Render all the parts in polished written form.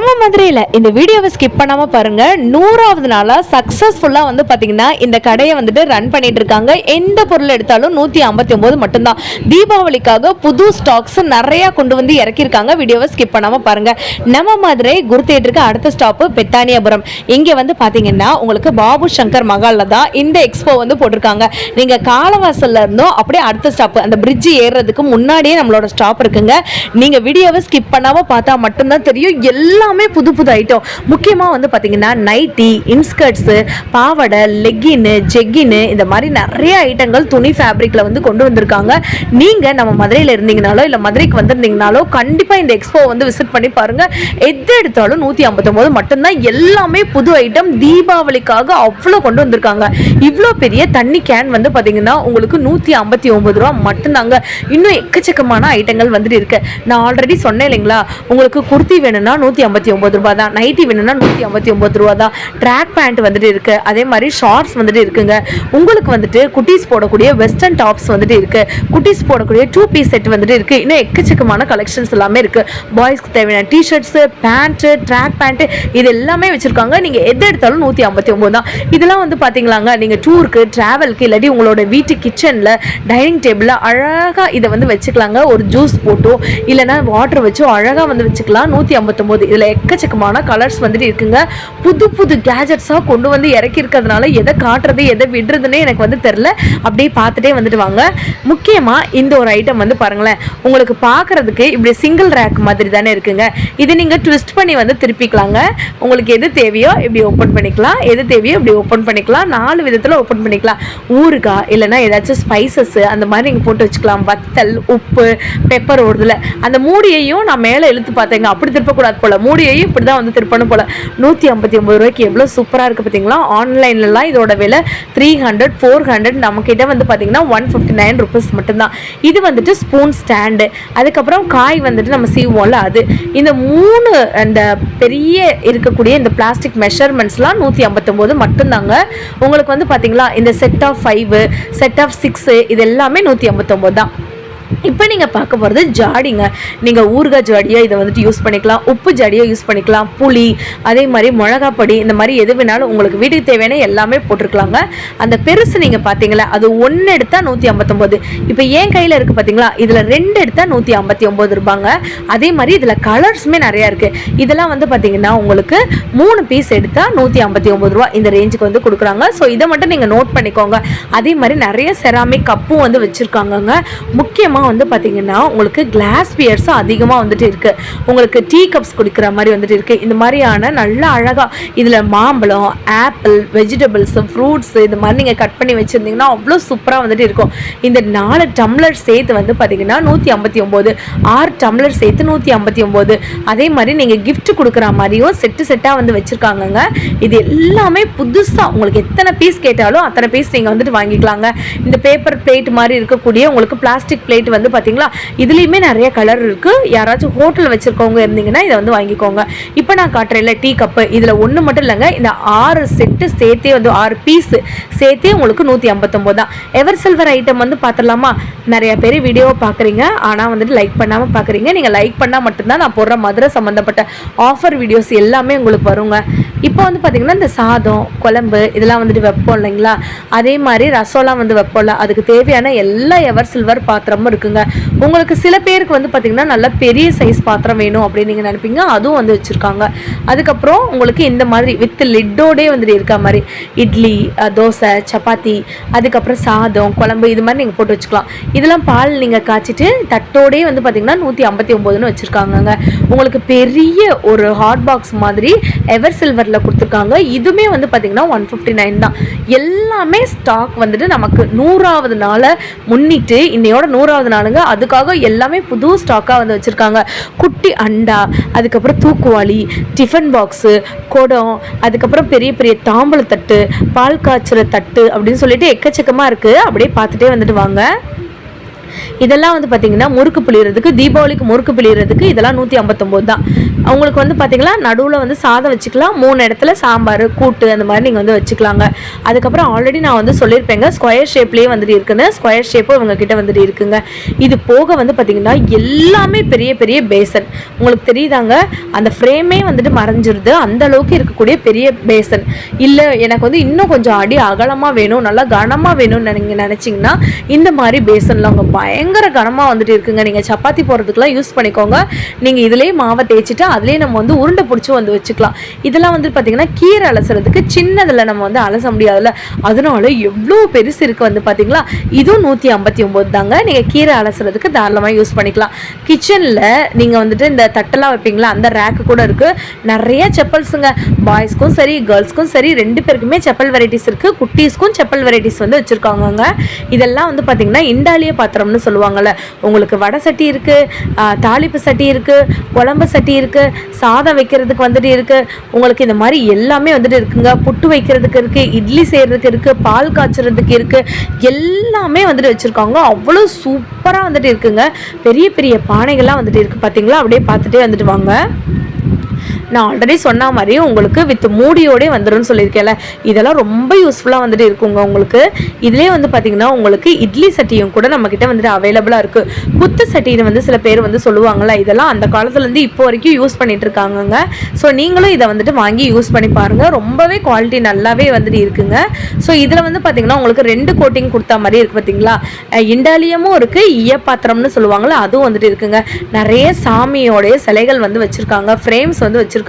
நம்ம மதுரையில் இந்த வீடியோவை ஸ்கிப் பண்ணாமல் பாருங்கள். 100வது நாளாக சக்ஸஸ்ஃபுல்லாக வந்து பார்த்தீங்கன்னா இந்த கடையை வந்துட்டு ரன் பண்ணிட்டு இருக்காங்க. எந்த பொருள் எடுத்தாலும் 159 மட்டும்தான். தீபாவளிக்காக புது ஸ்டாக்ஸ் நிறையா கொண்டு வந்து இறக்கியிருக்காங்க. வீடியோவை ஸ்கிப் பண்ணாமல் பாருங்கள். நம்ம மதுரை குரு தியேட்டருக்கு அடுத்த ஸ்டாப்பு பெத்தானியாபுரம். இங்கே வந்து பார்த்தீங்கன்னா உங்களுக்கு பாபு சங்கர் மகாலில் தான் இந்த எக்ஸ்போ வந்து போட்டிருக்காங்க. நீங்கள் காலவாசலில் இருந்தோம் அப்படியே அடுத்த ஸ்டாப்பு அந்த பிரிட்ஜ் ஏறுறதுக்கு முன்னாடியே நம்மளோட ஸ்டாப் இருக்குங்க. நீங்கள் வீடியோவை ஸ்கிப் பண்ணாமல் பார்த்தா மட்டும்தான் தெரியும். எல்லாமே புது புது ஐட்டம். முக்கியமாக வந்து பார்த்தீங்கன்னா நைட்டி, இன்ஸ்கர்ட்ஸு, பாவடை, லெக்கின்னு, ஜெக்கின்னு இந்த மாதிரி நிறைய ஐட்டங்கள் துணி ஃபேப்ரிக்கில் வந்து கொண்டு வந்திருக்காங்க. நீங்கள் நம்ம மதுரையில் இருந்தீங்கனாலோ இல்லை மதுரைக்கு வந்திருந்தீங்கனாலோ கண்டிப்பாக இந்த எக்ஸ்போ வந்து விசிட் பண்ணி பாருங்கள். எது எடுத்தாலும் 159 மட்டும்தான். எல்லாமே புது ஐட்டம். தீபாவளிக்காக அவ்வளோ கொண்டு வந்திருக்காங்க. இவ்வளோ பெரிய தண்ணி கேன் வந்து பார்த்தீங்கன்னா உங்களுக்கு 159 ரூபா மட்டும்தாங்க. இன்னும் எக்கச்சக்கமான ஐட்டங்கள் வந்துட்டு இருக்கு. நான் ஆல்ரெடி சொன்னேன் இல்லைங்களா, உங்களுக்கு குர்த்தி வேணும்னா 159 ரூபா தான், நைட்டி வேணும்னா 159 ரூபா தான். ட்ராக் பேண்ட் வந்துட்டு இருக்கு. அதே மாதிரி ஷார்ட்ஸ் வந்துட்டு இருக்குங்க. உங்களுக்கு வந்துட்டு குட்டீஸ் போடக்கூடிய வெஸ்டர்ன் டாப்ஸ் வந்துட்டு இருக்கு. குட்டீஸ் போடக்கூடிய 2 பீஸ் செட் வந்துட்டு இருக்கு. இன்னும் எக்கச்சக்கமான கலெக்ஷன்ஸ் எல்லாமே இருக்கு. பாய்ஸ்க்கு தேவையான டிஷர்ட்ஸ், பேண்ட், ட்ராக் பேண்ட் இது எல்லாமே வச்சிருக்காங்க. நீங்க எது எடுத்தாலும் 159 தான். இதெல்லாம் வந்து பாத்தீங்களாங்க, நீங்க டூருக்கு, டிராவலுக்கு, இல்லாட்டி உங்களோட வீட்டு கிச்சன்ல டைனிங் டேபிள்ல அழகா இதை வந்து வச்சுக்கலாங்க. ஒரு ஜூஸ் போட்டோ இல்லைன்னா வாட்டர் வச்சோ அழகா வந்து வச்சுக்கலாம். 159. இதுல எக்கச்சக்கமான கலர்ஸ் வந்துட்டு இருக்குங்க. புது புது கேஜெட்ஸா கொண்டு வந்து இறக்கி இருக்கிறதுனால எதை காட்டுறது எதை விடுறதுன்னே எனக்கு வந்து தெரியல. அப்படியே பார்த்துட்டே வந்துட்டு வாங்க. முக்கியமா இந்த ஒரு ஐட்டம் வந்து பாருங்களேன். உங்களுக்கு பார்க்கறதுக்கு இப்படி சிங்கிள் ரேக் மாதிரி தானே இருக்குங்க. இது நீங்க ட்விஸ்ட் பண்ணி வந்து திருப்பிக்கலாங்க. உங்களுக்கு எது தேவையோ இப்படி ஓப்பன் பண்ணிக்கலாம், எது தேவையோ இப்படி ஓப்பன் பண்ணிக்கலாம். 4 விதத்துல ஓப்பன் பண்ணிக்கலாம். ஊறுகாய் இல்லைன்னா ஏதாச்சும் ஸ்பைசஸ் அந்த மாதிரி நீங்க போட்டு வச்சுக்கலாம். வத்தல், உப்பு, பெப்பர் ஓடுதுல அந்த மூடியையும் நான் மேலே இழுத்து பார்த்தேங்க. அப்படி திருப்பக்கூடாது போல. மூடியையும் இப்படி தான் வந்து திருப்பணும் போல. 159 ரூபாய்க்கு எவ்வளோ சூப்பராக இருக்குது பார்த்தீங்களா. ஆன்லைன்லலாம் இதோட விலை 300, 400. நம்மக்கிட்ட வந்து பார்த்தீங்கன்னா 159 ருபீஸ் மட்டும்தான். இது வந்துட்டு ஸ்பூன் ஸ்டாண்டு. அதுக்கப்புறம் காய் வந்துட்டு நம்ம சீவோம்ல அது. இந்த 3 அந்த பெரிய இருக்கக்கூடிய இந்த பிளாஸ்டிக் மெஷர்மெண்ட்ஸ்லாம் 159 மட்டும்தாங்க. உங்களுக்கு வந்து பார்த்தீங்களா இந்த செட் ஆஃப் 5, செட் ஆஃப் 6 இது எல்லாமே 159 தான். இப்போ நீங்கள் பார்க்க போகிறது ஜாடிங்க. நீங்கள் ஊறுகாய் ஜாடியோ இதை வந்துட்டு யூஸ் பண்ணிக்கலாம், உப்பு ஜாடியோ யூஸ் பண்ணிக்கலாம், புளி, அதே மாதிரி மிளகாப்பொடி, இந்த மாதிரி எது வேணாலும் உங்களுக்கு வீட்டுக்கு தேவையான எல்லாமே போட்டிருக்கலாங்க. அந்த பெருசு நீங்கள் பார்த்தீங்களா, அது 1 எடுத்தால் 159. இப்போ என் கையில் இருக்குது பார்த்தீங்களா, இதில் 2 எடுத்தால் 159 ரூபாங்க. அதே மாதிரி இதில் கலர்ஸுமே நிறையா இருக்குது. இதெல்லாம் வந்து பார்த்தீங்கன்னா உங்களுக்கு 3 பீஸ் எடுத்தால் 159 ரூபா இந்த ரேஞ்சுக்கு வந்து கொடுக்குறாங்க. ஸோ இதை மட்டும் நீங்கள் நோட் பண்ணிக்கோங்க. அதே மாதிரி நிறைய செராமிக் கப்பும் வந்து வச்சுருக்காங்கங்க. முக்கியமாக வந்து பார்த்தீங்கன்னா உங்களுக்கு கிளாஸ் பியர்ஸ் அதிகமாக வந்துட்டு இருக்கு. உங்களுக்கு டீ கப்ஸ் குடிக்கிற மாதிரி வந்துட்டு இருக்கு. இந்த மாதிரியான நல்ல அழகா இதில் மாம்பழம், ஆப்பிள், வெஜிடபிள்ஸ், ஃப்ரூட்ஸ் இந்த மாதிரி நீங்கள் கட் பண்ணி வச்சுருந்தீங்கன்னா அவ்வளோ சூப்பராக வந்துட்டு இருக்கும். இந்த 4 டம்ளர் சேர்த்து வந்து பார்த்தீங்கன்னா 159, 6 டம்ளர் சேர்த்து 159. அதே மாதிரி நீங்கள் கிஃப்ட் கொடுக்குற மாதிரியும் செட்டாக வந்து வச்சுருக்காங்கங்க. இது எல்லாமே புதுசாக உங்களுக்கு எத்தனை பீஸ் கேட்டாலும் அத்தனை பீஸ் நீங்கள் வந்துட்டு வாங்கிக்கலாங்க. இந்த பேப்பர் பிளேட் மாதிரி இருக்கக்கூடிய உங்களுக்கு பிளாஸ்டிக் பிளேட் வந்து பார்த்தீங்களா, இதுலேயுமே நிறைய கலர் இருக்குது. யாராச்சும் ஹோட்டல் வச்சுருக்கவங்க இருந்தீங்கன்னா இதை வந்து வாங்கிக்கோங்க. இப்போ நான் காட்டுறேன்ல டீ கப்பு, இதில் ஒன்று மட்டும் இல்லைங்க, இந்த 6 செட்டு சேர்த்தே வந்து 6 பீஸு சேர்த்தே உங்களுக்கு 159 தான். எவர் சில்வர் ஐட்டம் வந்து பார்த்துடலாமா. நிறைய பேர் வீடியோவை பார்க்குறீங்க, ஆனால் வந்துட்டு லைக் பண்ணாமல் பார்க்குறீங்க. நீங்கள் லைக் பண்ணால் மட்டும்தான் நான் போடுற மதுரை சம்மந்தப்பட்ட ஆஃபர் வீடியோஸ் எல்லாமே உங்களுக்கு வருங்க. இப்போ வந்து பார்த்தீங்கன்னா இந்த சாதம், குழம்பு இதெல்லாம் வந்துட்டு வைப்போம் இல்லைங்களா, அதே மாதிரி ரசம்லாம் வந்து வைப்போம்ல, அதுக்கு தேவையான எல்லா எவர் சில்வர் பாத்திரமும் இருக்குங்க. உங்களுக்கு சில பேருக்கு வந்து பார்த்தீங்கன்னா நல்ல பெரிய சைஸ் பாத்திரம் வேணும் அப்படின்னு நீங்கள் நினைப்பீங்க, அதுவும் வந்து வச்சுருக்காங்க. அதுக்கப்புறம் உங்களுக்கு இந்த மாதிரி வித் லிட்டோடே வந்துட்டு இருக்க மாதிரி இட்லி, தோசை, சப்பாத்தி, அதுக்கப்புறம் சாதம், குழம்பு இது மாதிரி நீங்கள் போட்டு வச்சுக்கலாம். இதெல்லாம் பால் நீங்கள் காய்ச்சிட்டு தட்டோடே வந்து பார்த்தீங்கன்னா 159ன்னு வச்சுருக்காங்கங்க. உங்களுக்கு பெரிய ஒரு ஹாட் பாக்ஸ் மாதிரி எவர் சில்வரில் கொடுத்துருக்காங்க. இதுவுமே வந்து பார்த்தீங்கன்னா 159 தான். எல்லாமே ஸ்டாக் வந்துட்டு நமக்கு 100வது நாளை முன்னிட்டு இன்னையோட 100வது நாளுங்க. அதுக்காக எல்லாமே புது ஸ்டாக்காக வந்து வச்சுருக்காங்க. குட்டி அண்டா, அதுக்கப்புறம் தூக்குவாளி, டிஃபன் பாக்ஸு, குடம், அதுக்கப்புறம் பெரிய பெரிய தாம்பூலத்தட்டு, பால் காய்ச்சுற தட்டு அப்படின்னு சொல்லிட்டு எக்கச்சக்கமாக இருக்குது. அப்படியே பார்த்துட்டே வந்துட்டு வாங்க. இதெல்லாம் வந்து பார்த்தீங்கன்னா முறுக்கு புளியறதுக்கு, தீபாவளிக்கு முறுக்கு புளியறதுக்கு இதெல்லாம் 159 தான். உங்களுக்கு வந்து பார்த்தீங்கன்னா நடுவில் வந்து சாதம் வச்சுக்கலாம், 3 இடத்துல சாம்பார் கூட்டு அந்த மாதிரி நீங்கள் வந்து வச்சுக்கலாங்க. அதுக்கப்புறம் ஆல்ரெடி நான் வந்து சொல்லியிருப்பேங்க ஸ்கொயர் ஷேப்லேயே வந்துட்டு இருக்குன்னு. ஸ்கொயர் ஷேப்பும் இவங்க கிட்ட வந்துட்டு இருக்குங்க. இது போக வந்து பார்த்தீங்கன்னா எல்லாமே பெரிய பெரிய பேசன். உங்களுக்கு தெரியுதாங்க, அந்த ஃப்ரேமே வந்துட்டு மறைஞ்சிருது, அந்த அளவுக்கு இருக்கக்கூடிய பெரிய பேசன். இல்லை எனக்கு வந்து இன்னும் கொஞ்சம் அடி அகலமாக வேணும், நல்லா கனமாக வேணும்னு நீங்கள் நினச்சிங்கன்னா இந்த மாதிரி பேசனில் அவங்க பயங்கர கனமாக வந்துட்டு இருக்குங்க. நீங்கள் சப்பாத்தி போடுறதுக்குலாம் யூஸ் பண்ணிக்கோங்க. நீங்கள் இதிலேயே மாவை தேய்ச்சிட்டு அதுலேயே நம்ம வந்து உருண்டை பிடிச்சி வந்து வச்சுக்கலாம். இதெல்லாம் வந்து பார்த்தீங்கன்னா கீரை அலசுறதுக்கு சின்னதில் நம்ம வந்து அலச முடியாதுல்ல, அதனால எவ்வளோ பெருசு இருக்குது வந்து பார்த்தீங்களா. இதுவும் 159 தாங்க. நீங்கள் கீரை அலசுறதுக்கு தாராளமாக யூஸ் பண்ணிக்கலாம். கிச்சனில் நீங்கள் வந்துட்டு இந்த தட்டெல்லாம் வைப்பீங்களா, அந்த ரேக்கு கூட இருக்குது. நிறைய செப்பல்ஸுங்க, பாய்ஸ்க்கும் சரி கேர்ள்ஸ்க்கும் சரி 2 பேருக்குமே செப்பல் வெரைட்டிஸ் இருக்குது. குட்டீஸ்க்கும் செப்பல் வெரைட்டிஸ் வந்து வச்சுருக்காங்கங்க. இதெல்லாம் வந்து பார்த்தீங்கன்னா இண்டாலிய பாத்திரம்னு சொல்லுவாங்கள்ல. உங்களுக்கு வடை சட்டி இருக்குது, தாளிப்பு சட்டி இருக்குது, குழம்பு சட்டி இருக்குது, சாதம் வைக்கிறதுக்கு வந்துட்டு இருக்குது. உங்களுக்கு இந்த மாதிரி எல்லாமே வந்துட்டு இருக்குங்க. புட்டு வைக்கிறதுக்கு இருக்குது, இட்லி செய்கிறதுக்கு இருக்குது, பால் காய்ச்சறதுக்கு இருக்குது, எல்லாமே வந்துட்டு வச்சுருக்காங்க. அவ்வளோ சூப்பராக வந்துட்டு இருக்குங்க. பெரிய பெரிய பானைகள்லாம் வந்துட்டு இருக்குது பார்த்தீங்களா. அப்படியே பார்த்துட்டே வந்துட்டு வாங்க. நான் ஆல்ரெடி சொன்ன மாதிரி உங்களுக்கு வித் மூடியோடே வந்துடும் சொல்லியிருக்கேன்ல, இதெல்லாம் ரொம்ப யூஸ்ஃபுல்லாக வந்துட்டு இருக்குங்க உங்களுக்கு. இதிலே வந்து பார்த்தீங்கன்னா உங்களுக்கு இட்லி சட்டியும் கூட நம்மக்கிட்ட வந்துட்டு அவைலபிளாக இருக்குது. குத்து சட்டின்னு வந்து சில பேர் வந்து சொல்லுவாங்கள்ல, இதெல்லாம் அந்த காலத்துலேருந்து இப்போ வரைக்கும் யூஸ் பண்ணிட்டு இருக்காங்கங்க. ஸோ நீங்களும் இதை வந்துட்டு வாங்கி யூஸ் பண்ணி பாருங்கள். ரொம்பவே குவாலிட்டி நல்லாவே வந்துட்டு இருக்குங்க. ஸோ இதில் வந்து பார்த்தீங்கன்னா உங்களுக்கு 2 கோட்டிங் கொடுத்தா மாதிரி இருக்குது பார்த்தீங்களா. இண்டாலியமும் இருக்குது, ஈயப்பாத்திரம்னு சொல்லுவாங்களா, அதுவும் வந்துட்டு இருக்குங்க. நிறைய சாமியோடைய சிலைகள் வந்து வச்சுருக்காங்க, ஃப்ரேம்ஸ் வந்து வச்சுருக்காங்க.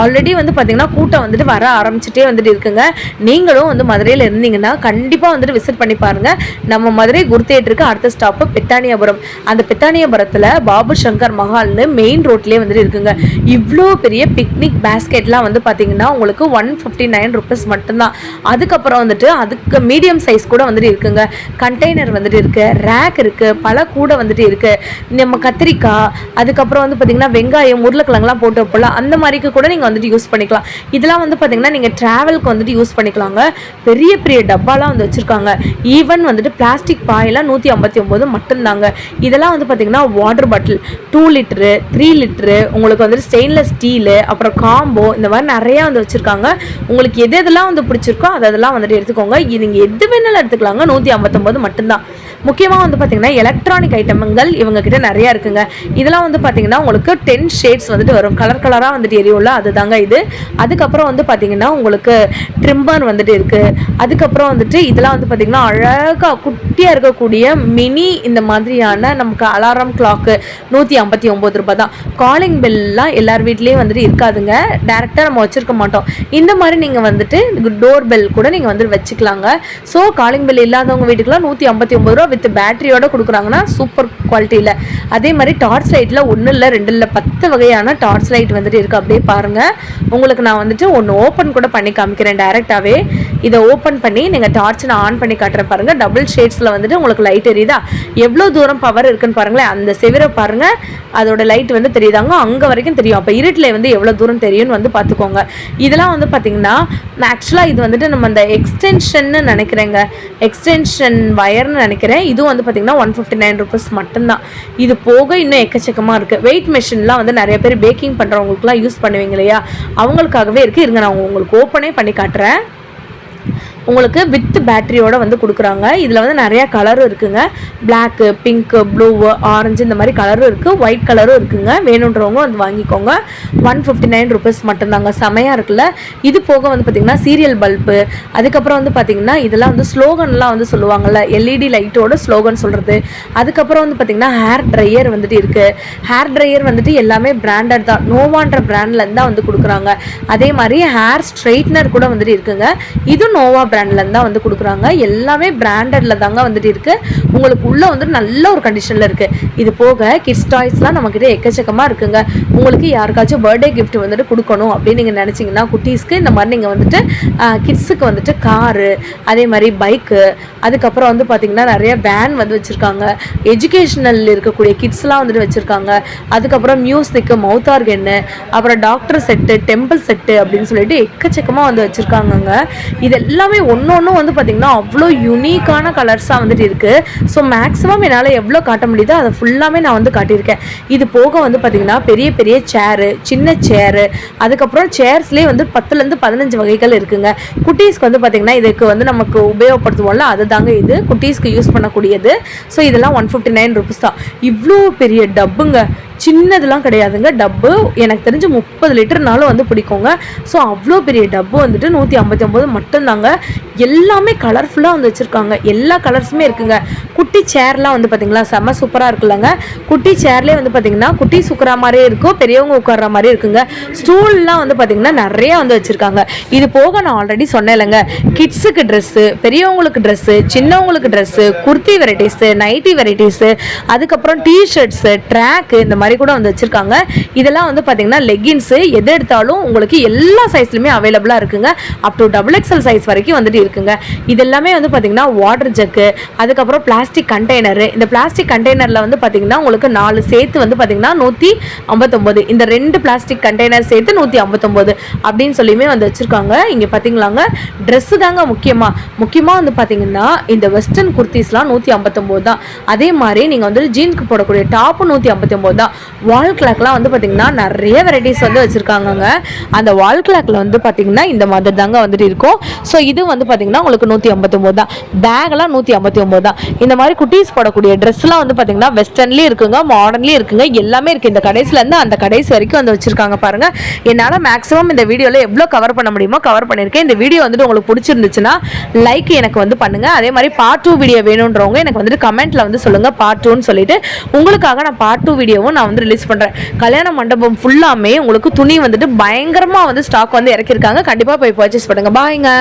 ஆல்ரெடி வந்து பார்த்தீங்கன்னா கூட்டம் வந்துட்டு வர ஆரம்பிச்சுட்டே வந்துட்டு இருக்குங்க. நீங்களும் வந்து மதுரையில் இருந்தீங்கன்னா கண்டிப்பாக வந்துட்டு விசிட் பண்ணி பாருங்க. நம்ம மதுரை குரு தியேட்டருக்கு அடுத்த ஸ்டாப்பு பெத்தானியாபுரம். அந்த பெத்தானியாபுரத்தில் பாபு சங்கர் மஹால்னு மெயின் ரோட்லேயே வந்துட்டு இருக்குங்க. இவ்வளோ பெரிய பிக்னிக் பேஸ்கெட்லாம் வந்து பார்த்தீங்கன்னா உங்களுக்கு 159 ருபீஸ் மட்டும்தான். அதுக்கப்புறம் வந்துட்டு அதுக்கு மீடியம் சைஸ் கூட வந்துட்டு இருக்குங்க. கண்டெய்னர் வந்துட்டு இருக்குது, ரேக் இருக்குது, பல கூட வந்துட்டு இருக்குது. நம்ம கத்திரிக்காய், அதுக்கப்புறம் வந்து பார்த்தீங்கன்னா வெங்காயம், உருளைக்கிழங்குலாம் போட்டு வைப்போம்ல, அந்த மாதிரிக்கு கூட நீங்கள் வந்துட்டு யூஸ் பண்ணிக்கலாம். இதெல்லாம் வந்து பார்த்தீங்கன்னா நீங்கள் ட்ராவலுக்கு வந்துட்டு யூஸ் பண்ணிக்கலாங்க. பெரிய பெரிய டப்பாலாம் வந்து வச்சுருக்காங்க. ஈவன் வந்துட்டு பிளாஸ்டிக் பாயெல்லாம் 159 மட்டும்தாங்க. இதெல்லாம் வந்து பார்த்தீங்கன்னா வாட்டர் பாட்டில் 2 லிட்டரு 3 லிட்டரு, உங்களுக்கு வந்துட்டு ஸ்டெயின்லெஸ் ஸ்டீலு, அப்புறம் காம்போ, இந்த மாதிரி நிறையா வந்து வச்சுருக்காங்க. உங்களுக்கு எது எதெல்லாம் வந்து பிடிச்சிருக்கோ அதெல்லாம் வந்துட்டு எடுத்துக்கோங்க. நீங்கள் எது வேணாலும் எடுத்துக்கலாங்க. 159 மட்டும்தான். முக்கியமாக வந்து பார்த்தீங்கன்னா எலக்ட்ரானிக் ஐட்டங்கள் இவங்க கிட்ட நிறையா இருக்குங்க. இதெல்லாம் வந்து பார்த்தீங்கன்னா உங்களுக்கு 10 ஷேட்ஸ் வந்துட்டு வரும், கலர் கலராக வந்துட்டு எரியும்ல, அதுதாங்க இது. அதுக்கப்புறம் வந்து பார்த்தீங்கன்னா உங்களுக்கு ட்ரிம்மர் வந்துட்டு இருக்குது. அதுக்கப்புறம் வந்துட்டு இதெல்லாம் வந்து பார்த்தீங்கன்னா அழகாக குட்டியாக இருக்கக்கூடிய மினி இந்த மாதிரியான நமக்கு அலாரம் கிளாக்கு 159 ரூபாய் தான். காலிங் பெல்லாம் எல்லார் வீட்லேயும் வந்துட்டு இருக்காதுங்க, டேரெக்டாக நம்ம வச்சுருக்க மாட்டோம். இந்த மாதிரி நீங்கள் வந்துட்டு டோர் பெல் கூட நீங்கள் வந்துட்டு வச்சுக்கலாங்க. ஸோ காலிங் பெல் இல்லாதவங்க வீட்டுக்குலாம் 159 ரூபா வித் பேட்டரியோட கொடுக்குறாங்கன்னா சூப்பர் குவாலிட்டியில். அதே மாதிரி டார்ச் லைட்டில் 1 இல்லை 2 இல்லை 10 வகையான டார்ச் லைட் வந்துட்டு இருக்குது. அப்படியே பாருங்கள். உங்களுக்கு நான் வந்துட்டு ஒன்று ஓப்பன் கூட பண்ணி காமிக்கிறேன் டேரெக்டாகவே. இதை ஓப்பன் பண்ணி நீங்கள் டார்ச் நான் ஆன் பண்ணி காட்டுறேன் பாருங்கள். டபுள் ஷேட்ஸில் வந்துட்டு உங்களுக்கு லைட் எரியுதா, எவ்வளோ தூரம் பவர் இருக்குன்னு பாருங்களேன். அந்த செவிரை பாருங்கள், அதோட லைட் வந்து தெரியுதாங்க, அங்கே வரைக்கும் தெரியும். அப்போ இருட்டில் வந்து எவ்வளோ தூரம் தெரியும்னு வந்து பார்த்துக்கோங்க. இதெல்லாம் வந்து பார்த்தீங்கன்னா ஆக்சுவலாக இது வந்துட்டு நம்ம அந்த எக்ஸ்டென்ஷன்னு நினைக்கிறேங்க, எக்ஸ்டென்ஷன் வயர்னு நினைக்கிறேன். இதுவும் வந்து பார்த்தீங்கன்னா 159 ருபீஸ் மட்டும்தான். இது போக இன்னும் எக்கச்சக்கமாக இருக்குது. வெயிட் மெஷின்லாம் வந்து நிறைய பேர் பேக்கிங் பண்ணுறவங்களுக்குலாம் யூஸ் பண்ணுவீங்க இல்லையா, அவங்களுக்காகவே இருக்குது. இருங்க நான் உங்களுக்கு ஓப்பனே பண்ணி காட்டுறேன். உங்களுக்கு வித் பேட்டரியோட வந்து கொடுக்குறாங்க. இதில் வந்து நிறையா கலரும் இருக்குங்க. பிளாக்கு, பிங்க்கு, ப்ளூ, ஆரஞ்சு இந்த மாதிரி கலரும் இருக்குது, ஒயிட் கலரும் இருக்குங்க. வேணுன்றவங்க வந்து வாங்கிக்கோங்க. 159 ருபீஸ் மட்டும்தாங்க. செமையாக இருக்குல்ல. இது போக வந்து பார்த்திங்கன்னா சீரியல் பல்பு, அதுக்கப்புறம் வந்து பார்த்திங்கன்னா இதெல்லாம் வந்து ஸ்லோகன்லாம் வந்து சொல்லுவாங்கள்ல, எல்இடி லைட்டோட ஸ்லோகன் சொல்கிறது. அதுக்கப்புறம் வந்து பார்த்திங்கன்னா ஹேர் ட்ரையர் வந்துட்டு இருக்குது. ஹேர் ட்ரையர் வந்துட்டு எல்லாமே பிராண்டட் தான், நோவான்ற பிராண்ட்லேருந்து தான் வந்து கொடுக்குறாங்க. அதே மாதிரி ஹேர் ஸ்ட்ரைட்னர் கூட வந்துட்டு இருக்குங்க. இது நோவா பிராண்ட்லேருந்து தான் வந்து கொடுக்குறாங்க. எல்லாமே பிராண்டடில் தாங்க வந்துட்டு இருக்குது. உங்களுக்கு உள்ளே வந்து நல்ல ஒரு கண்டிஷனில் இருக்குது. இது போக கிட்ஸ் டாய்ஸ்லாம் நம்மக்கிட்ட எக்கச்சக்கமாக இருக்குங்க. உங்களுக்கு யாருக்காச்சும் பர்த்டே கிஃப்ட் வந்துட்டு கொடுக்கணும் அப்படின்னு நீங்கள் நினச்சிங்கன்னா குட்டீஸ்க்கு இந்த மாதிரி நீங்கள் வந்துட்டு கிட்ஸுக்கு வந்துட்டு காரு, அதே மாதிரி பைக்கு, அதுக்கப்புறம் வந்து பார்த்திங்கன்னா நிறைய வேன் வந்து வச்சுருக்காங்க. எஜுகேஷ்னல் இருக்கக்கூடிய கிட்ஸ்லாம் வந்துட்டு வச்சுருக்காங்க. அதுக்கப்புறம் மியூசிக்கு, மவுத் ஆர்கன்னு, அப்புறம் டாக்டர் செட்டு, டெம்பிள் செட்டு அப்படின்னு சொல்லிட்டு எக்கச்சக்கமாக வந்து வச்சுருக்காங்கங்க. இது எல்லாமே ஒன்று வந்து பார்த்திங்கன்னா அவ்வளோ யூனிக்கான கலர்ஸாக வந்துட்டு இருக்குது. ஸோ மேக்ஸிமம் என்னால் எவ்வளோ காட்ட முடியுதோ அதை ஃபுல்லாமே நான் வந்து காட்டியிருக்கேன். இது போக வந்து பார்த்திங்கன்னா பெரிய பெரிய சேரு, சின்ன சேரு, அதுக்கப்புறம் சேர்ஸ்லேயே வந்து 10லேருந்து 15 வகைகள் இருக்குங்க. குட்டீஸ்க்கு வந்து பார்த்திங்கன்னா இதுக்கு வந்து நமக்கு உபயோகப்படுத்துவோம்ல, அது தாங்க இது குட்டீஸ்க்கு யூஸ் பண்ணக்கூடியது. ஸோ இதெல்லாம் 159 ருபீஸ் தான். இவ்வளோ பெரிய டப்புங்க, சின்னதெல்லாம் கிடையாதுங்க. டப்பு எனக்கு தெரிஞ்சு 30 லிட்டர்னாலும் வந்து பிடிக்குங்க. ஸோ அவ்வளோ பெரிய டப்பு வந்துட்டு 159 மட்டும்தாங்க. எல்லாமே கலர்ஃபுல்லாக வந்து வச்சுருக்காங்க. எல்லா கலர்ஸுமே இருக்குங்க. குட்டி சேர்லாம் வந்து பார்த்திங்களா செம்ம சூப்பராக இருக்குல்லங்க. குட்டி சேர்லேயே வந்து பார்த்திங்கன்னா குட்டி உட்கார மாதிரியே இருக்கும், பெரியவங்க உட்கார்ற மாதிரி இருக்குங்க. ஸ்டூல்லாம் வந்து பார்த்திங்கன்னா நிறையா வந்து வச்சுருக்காங்க. இது போக நான் ஆல்ரெடி சொன்னேன் இல்லைங்க, கிட்ஸுக்கு ட்ரெஸ்ஸு, பெரியவங்களுக்கு ட்ரெஸ்ஸு, சின்னவங்களுக்கு dress, kurti varieties, nighty varieties, அதுக்கப்புறம் டிஷர்ட்ஸு, ட்ராக்கு, இந்த மாதிரி கூட வந்து வச்சுருக்காங்க. இதெல்லாம் வந்து பார்த்திங்கன்னா லெகின்ஸு, எது எடுத்தாலும் உங்களுக்கு எல்லா சைஸ்லையுமே அவைலபிளாக இருக்குங்க. அப் டு XXL சைஸ் வரைக்கும் வந்துட்டு இருக்குங்க. இது எல்லாமே வந்து பார்த்திங்கன்னா வாட்டர் ஜக்கு, அதுக்கப்புறம் பிளாஸ்டிக் கண்டெய்னரு. இந்த பிளாஸ்டிக் கண்டெய்னரில் வந்து பார்த்திங்கன்னா உங்களுக்கு 4 சேர்த்து வந்து பார்த்திங்கன்னா 159. இந்த 2 பிளாஸ்டிக் கண்டெய்னர் சேர்த்து 159 அப்படின்னு சொல்லியுமே வந்து வச்சுருக்காங்க. இங்கே பார்த்தீங்களாங்க, ட்ரெஸ்ஸு தாங்க முக்கியமாக வந்து பார்த்திங்கன்னா இந்த வெஸ்டர்ன் குர்த்திஸ்லாம் 159 தான். அதே மாதிரி நீங்கள் வந்து ஜீன்க்கு போடக்கூடிய டாப்பு 159 தான். வால் கிளாக்லாம் வந்து பார்த்திங்கன்னா நிறைய வெரைட்டிஸ் வந்து வச்சுருக்காங்கங்க. அந்த வால் கிளாக்கில் வந்து பார்த்திங்கன்னா இந்த மாதிரி தாங்க வந்துட்டு இருக்கும். ஸோ இது வந்து பார்த்திங்கன்னா உங்களுக்கு 159 தான். பேக்லாம் 159 தான். இந்த மாதிரி குட்டீஸ் போடக்கூடிய ட்ரெஸ்லாம் வந்து பார்த்திங்கன்னா வெஸ்டர்ன்லேயும் இருக்குங்க, மாடர்ன்லேயும் இருக்குங்க, எல்லாமே இருக்குது. இந்த கடைசிலேருந்து அந்த கடைசி வரைக்கும் வந்து வச்சுருக்காங்க பாருங்கள். என்னால் மேக்ஸிமம் இந்த வீடியோவில் எவ்வளோ கவர் பண்ண முடியுமோ கவர் பண்ணியிருக்கேன். இந்த வீடியோ வந்துட்டு உங்களுக்கு பிடிச்சிருந்துச்சுன்னா லைக் எனக்கு வந்து பண்ணுங்கள். அதே மாதிரி பார்ட் 2 வீடியோ வேணுன்றவங்க எனக்கு வந்துட்டு கமெண்ட்டில் வந்து சொல்லுங்கள் பார்ட் 2ன்னு சொல்லிட்டு. உங்களுக்காக நான் பார்ட் 2 வீடியோவும் நான் வந்து ரிலீஸ் பண்ணுறேன். கல்யாண மண்டபம் ஃபுல்லாமே உங்களுக்கு துணி வந்துட்டு பயங்கரமாக வந்து ஸ்டாக் வந்து இறக்கியிருக்காங்க. கண்டிப்பாக போய் பர்ச்சேஸ் பண்ணுங்கள். பாய்ங்க.